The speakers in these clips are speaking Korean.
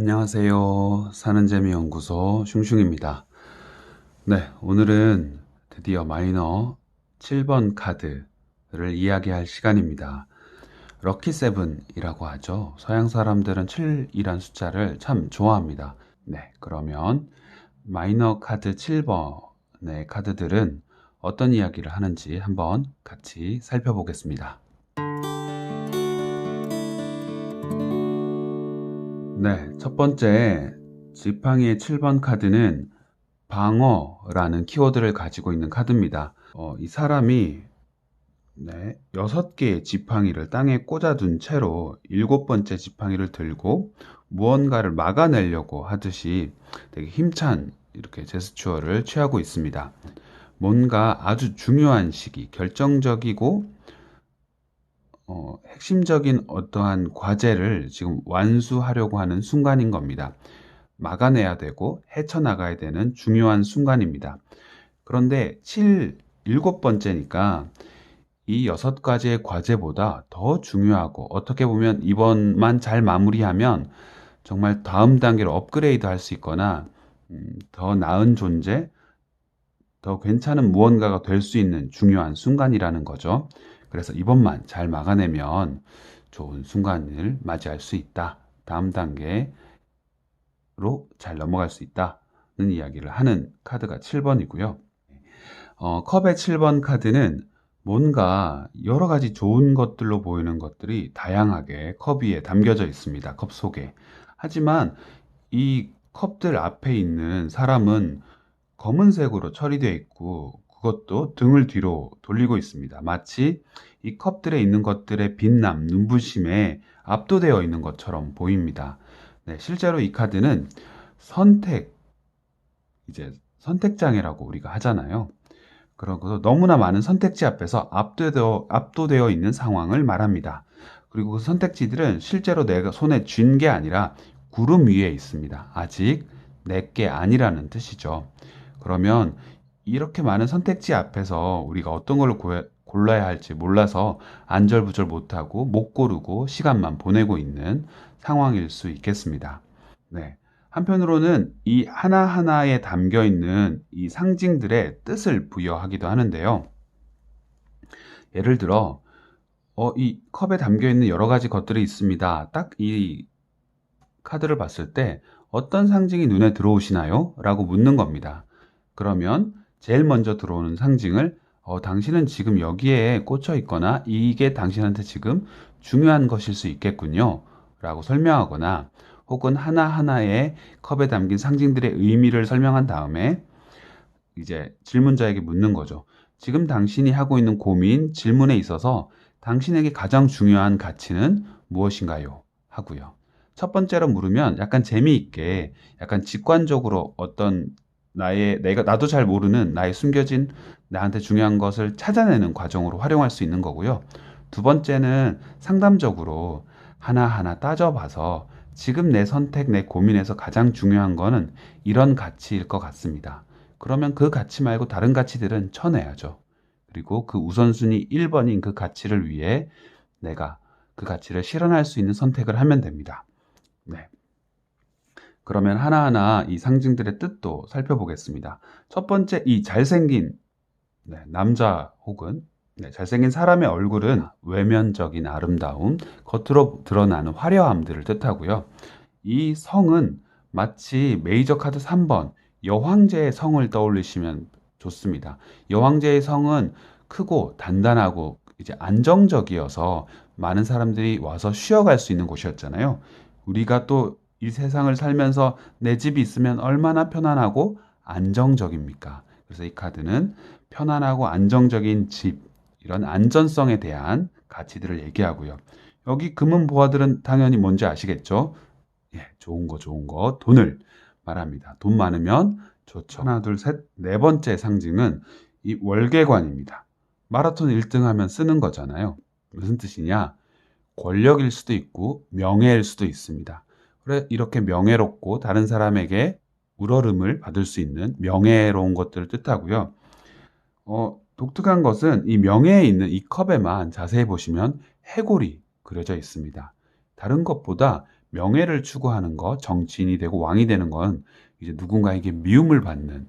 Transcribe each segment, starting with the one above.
안녕하세요. 사는재미연구소 슝슝입니다. 네, 오늘은 드디어 마이너 7번 카드를 이야기할 시간입니다. 럭키7이라고 하죠. 서양 사람들은 7이란 숫자를 참 좋아합니다. 네, 그러면 마이너 카드 7번의 카드들은 어떤 이야기를 하는지 한번 같이 살펴보겠습니다. 네, 첫 번째 지팡이의 7번 카드는 방어라는 키워드를 가지고 있는 카드입니다. 이 사람이 6개의 지팡이를 땅에 꽂아둔 채로 7번째 지팡이를 들고 무언가를 막아내려고 하듯이 되게 힘찬 이렇게 제스처를 취하고 있습니다. 뭔가 아주 중요한 시기, 결정적이고 핵심적인 어떠한 과제를 지금 완수하려고 하는 순간인 겁니다. 막아내야 되고 헤쳐나가야 되는 중요한 순간입니다. 그런데 7번째니까 이 6가지의 과제보다 더 중요하고 어떻게 보면 이번만 잘 마무리하면 정말 다음 단계로 업그레이드 할 수 있거나 더 나은 존재, 더 괜찮은 무언가가 될 수 있는 중요한 순간이라는 거죠. 그래서 이번만 잘 막아내면 좋은 순간을 맞이할 수 있다. 다음 단계로 잘 넘어갈 수 있다는 이야기를 하는 카드가 7번이고요. 컵의 7번 카드는 뭔가 여러 가지 좋은 것들로 보이는 것들이 다양하게 컵 위에 담겨져 있습니다. 컵 속에. 하지만 이 컵들 앞에 있는 사람은 검은색으로 처리되어 있고 그것도 등을 뒤로 돌리고 있습니다. 마치 이 컵들에 있는 것들의 빛남, 눈부심에 압도되어 있는 것처럼 보입니다. 네, 실제로 이 카드는 선택장애라고 우리가 하잖아요. 그러고 너무나 많은 선택지 앞에서 압도되어 있는 상황을 말합니다. 그리고 그 선택지들은 실제로 내가 손에 쥔 게 아니라 구름 위에 있습니다. 아직 내게 아니라는 뜻이죠. 그러면 이렇게 많은 선택지 앞에서 우리가 어떤 걸로 골라야 할지 몰라서 안절부절 못하고 못 고르고 시간만 보내고 있는 상황일 수 있겠습니다. 네. 한편으로는 이 하나하나에 담겨 있는 이 상징들의 뜻을 부여하기도 하는데요. 예를 들어, 이 컵에 담겨 있는 여러 가지 것들이 있습니다. 딱 이 카드를 봤을 때 어떤 상징이 눈에 들어오시나요? 라고 묻는 겁니다. 그러면 제일 먼저 들어오는 상징을 당신은 지금 여기에 꽂혀 있거나 이게 당신한테 지금 중요한 것일 수 있겠군요. 라고 설명하거나 혹은 하나하나의 컵에 담긴 상징들의 의미를 설명한 다음에 이제 질문자에게 묻는 거죠. 지금 당신이 하고 있는 고민, 질문에 있어서 당신에게 가장 중요한 가치는 무엇인가요? 하고요. 첫 번째로 물으면 약간 재미있게, 약간 직관적으로 어떤 나도 잘 모르는 나의 숨겨진 나한테 중요한 것을 찾아내는 과정으로 활용할 수 있는 거고요. 두 번째는 상담적으로 하나하나 따져봐서 지금 내 선택, 내 고민에서 가장 중요한 거는 이런 가치일 것 같습니다. 그러면 그 가치 말고 다른 가치들은 쳐내야죠. 그리고 그 우선순위 1번인 그 가치를 위해 내가 그 가치를 실현할 수 있는 선택을 하면 됩니다. 네. 그러면 하나하나 이 상징들의 뜻도 살펴보겠습니다. 첫 번째, 이 잘생긴 남자 혹은 잘생긴 사람의 얼굴은 외면적인 아름다움, 겉으로 드러나는 화려함들을 뜻하고요. 이 성은 마치 메이저 카드 3번, 여황제의 성을 떠올리시면 좋습니다. 여황제의 성은 크고 단단하고 이제 안정적이어서 많은 사람들이 와서 쉬어갈 수 있는 곳이었잖아요. 우리가 또 이 세상을 살면서 내 집이 있으면 얼마나 편안하고 안정적입니까? 그래서 이 카드는 편안하고 안정적인 집, 이런 안전성에 대한 가치들을 얘기하고요. 여기 금은 보화들은 당연히 뭔지 아시겠죠? 예, 좋은 거, 돈을 말합니다. 돈 많으면 좋죠. 하나, 둘, 셋, 네 번째 상징은 이 월계관입니다. 마라톤 1등 하면 쓰는 거잖아요. 무슨 뜻이냐? 권력일 수도 있고 명예일 수도 있습니다. 그래, 이렇게 명예롭고 다른 사람에게 우러름을 받을 수 있는 명예로운 것들을 뜻하고요. 독특한 것은 이 명예에 있는 이 컵에만 자세히 보시면 해골이 그려져 있습니다. 다른 것보다 명예를 추구하는 것, 정치인이 되고 왕이 되는 건 이제 누군가에게 미움을 받는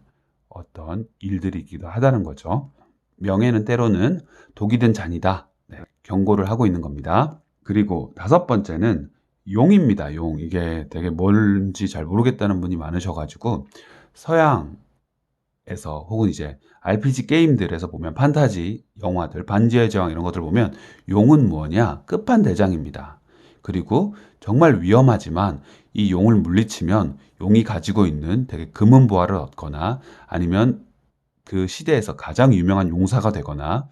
어떤 일들이기도 하다는 거죠. 명예는 때로는 독이 든 잔이다. 네, 경고를 하고 있는 겁니다. 그리고 다섯 번째는 용입니다. 용. 이게 되게 뭔지 잘 모르겠다는 분이 많으셔가지고 서양에서 혹은 이제 RPG 게임들에서 보면 판타지 영화들, 반지의 제왕 이런 것들 보면 용은 뭐냐? 끝판대장입니다. 그리고 정말 위험하지만 이 용을 물리치면 용이 가지고 있는 되게 금은 부하를 얻거나 아니면 그 시대에서 가장 유명한 용사가 되거나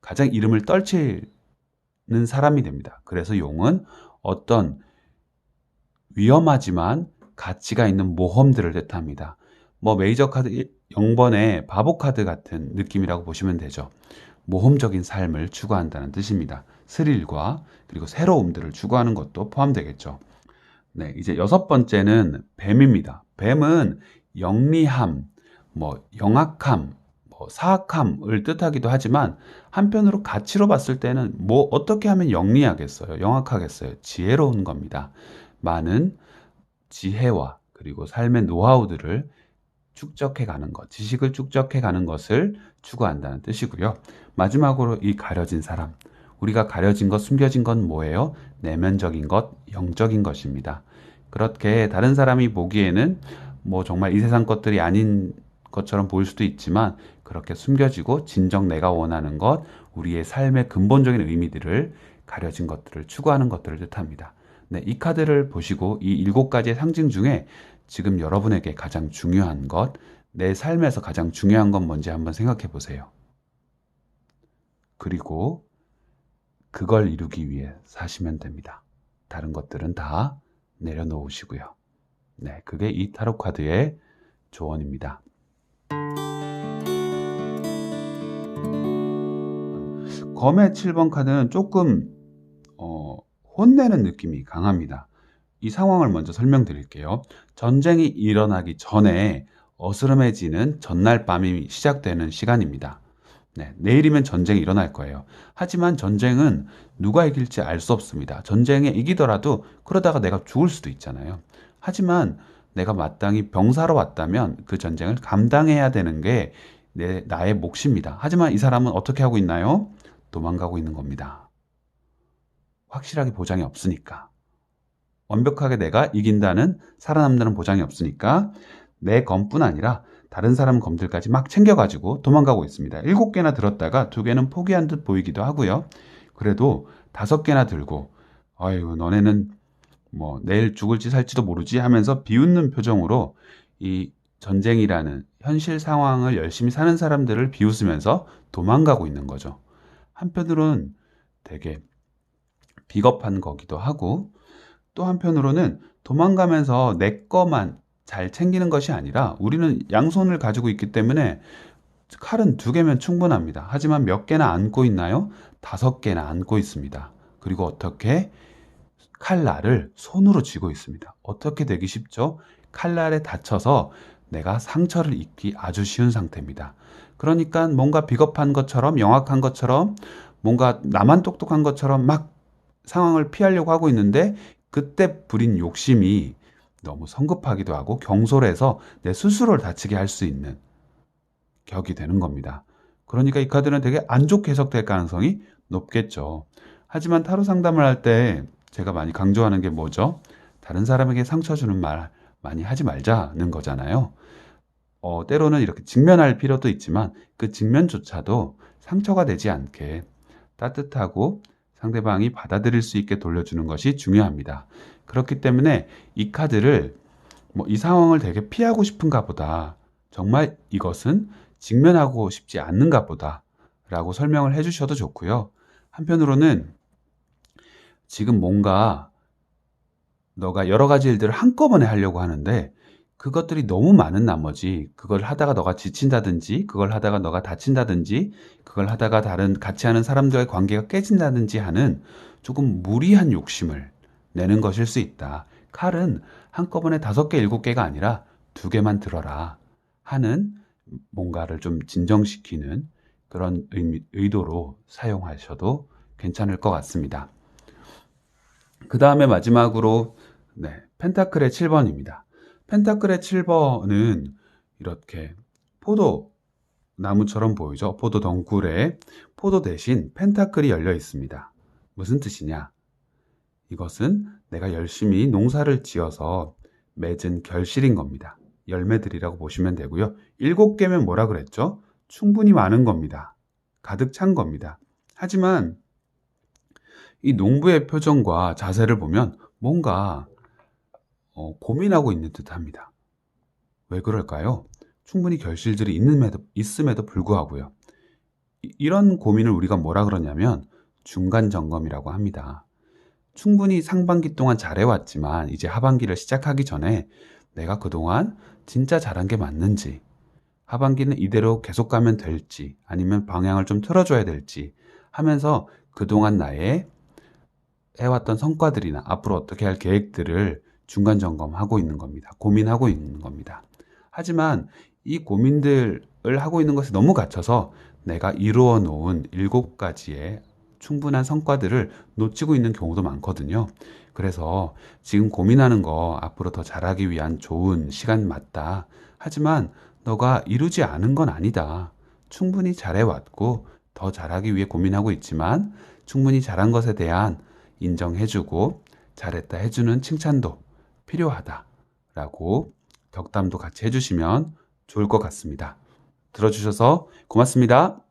가장 이름을 떨치는 사람이 됩니다. 그래서 용은 어떤 위험하지만 가치가 있는 모험들을 뜻합니다. 뭐 메이저 카드 0번의 바보 카드 같은 느낌이라고 보시면 되죠. 모험적인 삶을 추구한다는 뜻입니다. 스릴과 그리고 새로움들을 추구하는 것도 포함되겠죠. 네, 이제 여섯 번째는 뱀입니다. 뱀은 영리함, 뭐 영악함, 뭐 사악함을 뜻하기도 하지만 한편으로 가치로 봤을 때는 뭐 어떻게 하면 영리하겠어요? 영악하겠어요? 지혜로운 겁니다. 많은 지혜와 그리고 삶의 노하우들을 축적해 가는 것, 지식을 축적해 가는 것을 추구한다는 뜻이고요. 마지막으로 이 가려진 사람. 우리가 가려진 것, 숨겨진 건 뭐예요? 내면적인 것, 영적인 것입니다. 그렇게 다른 사람이 보기에는 뭐 정말 이 세상 것들이 아닌 것처럼 보일 수도 있지만 그렇게 숨겨지고 진정 내가 원하는 것, 우리의 삶의 근본적인 의미들을 가려진 것들을 추구하는 것들을 뜻합니다. 네, 이 카드를 보시고 이 7가지의 상징 중에 지금 여러분에게 가장 중요한 것, 내 삶에서 가장 중요한 건 뭔지 한번 생각해 보세요. 그리고 그걸 이루기 위해 사시면 됩니다. 다른 것들은 다 내려놓으시고요. 네, 그게 이 타로 카드의 조언입니다. 검의 7번 카드는 조금 혼내는 느낌이 강합니다. 이 상황을 먼저 설명드릴게요. 전쟁이 일어나기 전에 어스름해지는 전날 밤이 시작되는 시간입니다. 네, 내일이면 전쟁이 일어날 거예요. 하지만 전쟁은 누가 이길지 알 수 없습니다. 전쟁에 이기더라도 그러다가 내가 죽을 수도 있잖아요. 하지만 내가 마땅히 병사로 왔다면 그 전쟁을 감당해야 되는 게 나의 몫입니다. 하지만 이 사람은 어떻게 하고 있나요? 도망가고 있는 겁니다. 확실하게 보장이 없으니까. 완벽하게 내가 이긴다는 살아남는 보장이 없으니까 내 검뿐 아니라 다른 사람 검들까지 막 챙겨가지고 도망가고 있습니다. 7개나 들었다가 2개는 포기한 듯 보이기도 하고요. 그래도 5개나 들고 아유 너네는 뭐 내일 죽을지 살지도 모르지 하면서 비웃는 표정으로 이 전쟁이라는 현실 상황을 열심히 사는 사람들을 비웃으면서 도망가고 있는 거죠. 한편으로는 되게 비겁한 거기도 하고 또 한편으로는 도망가면서 내 거만 잘 챙기는 것이 아니라 우리는 양손을 가지고 있기 때문에 칼은 2개면 충분합니다. 하지만 몇 개나 안고 있나요? 5개나 안고 있습니다. 그리고 어떻게? 칼날을 손으로 쥐고 있습니다. 어떻게 되기 쉽죠? 칼날에 다쳐서 내가 상처를 입기 아주 쉬운 상태입니다. 그러니까 뭔가 비겁한 것처럼 영악한 것처럼 뭔가 나만 똑똑한 것처럼 막 상황을 피하려고 하고 있는데 그때 부린 욕심이 너무 성급하기도 하고 경솔해서 내 스스로를 다치게 할 수 있는 격이 되는 겁니다. 그러니까 이 카드는 되게 안 좋게 해석될 가능성이 높겠죠. 하지만 타로 상담을 할 때 제가 많이 강조하는 게 뭐죠? 다른 사람에게 상처 주는 말 많이 하지 말자는 거잖아요. 때로는 이렇게 직면할 필요도 있지만 그 직면조차도 상처가 되지 않게 따뜻하고 상대방이 받아들일 수 있게 돌려주는 것이 중요합니다. 그렇기 때문에 이 카드를 이 상황을 되게 피하고 싶은가 보다. 정말 이것은 직면하고 싶지 않는가 보다. 라고 설명을 해주셔도 좋고요. 한편으로는 지금 뭔가 너가 여러 가지 일들을 한꺼번에 하려고 하는데 그것들이 너무 많은 나머지 그걸 하다가 너가 지친다든지 그걸 하다가 너가 다친다든지 그걸 하다가 다른 같이 하는 사람들과의 관계가 깨진다든지 하는 조금 무리한 욕심을 내는 것일 수 있다. 칼은 한꺼번에 5개, 7개가 아니라 2개만 들어라 하는 뭔가를 좀 진정시키는 그런 의도로 사용하셔도 괜찮을 것 같습니다. 그 다음에 마지막으로 네, 펜타클의 7번입니다. 펜타클의 7번은 이렇게 포도 나무처럼 보이죠? 포도 덩굴에 포도 대신 펜타클이 열려 있습니다. 무슨 뜻이냐? 이것은 내가 열심히 농사를 지어서 맺은 결실인 겁니다. 열매들이라고 보시면 되고요. 7개면 뭐라 그랬죠? 충분히 많은 겁니다. 가득 찬 겁니다. 하지만 이 농부의 표정과 자세를 보면 뭔가 고민하고 있는 듯합니다. 왜 그럴까요? 충분히 결실들이 있음에도 불구하고요. 이런 고민을 우리가 뭐라 그러냐면 중간 점검이라고 합니다. 충분히 상반기 동안 잘해왔지만 이제 하반기를 시작하기 전에 내가 그동안 진짜 잘한 게 맞는지, 하반기는 이대로 계속 가면 될지, 아니면 방향을 좀 틀어줘야 될지 하면서 그동안 나의 해왔던 성과들이나 앞으로 어떻게 할 계획들을 중간 점검하고 있는 겁니다. 고민하고 있는 겁니다. 하지만 이 고민들을 하고 있는 것에 너무 갇혀서 내가 이루어 놓은 7가지의 충분한 성과들을 놓치고 있는 경우도 많거든요. 그래서 지금 고민하는 거 앞으로 더 잘하기 위한 좋은 시간 맞다. 하지만 너가 이루지 않은 건 아니다. 충분히 잘해왔고 더 잘하기 위해 고민하고 있지만 충분히 잘한 것에 대한 인정해주고 잘했다 해주는 칭찬도 필요하다라고 덕담도 같이 해주시면 좋을 것 같습니다. 들어주셔서 고맙습니다.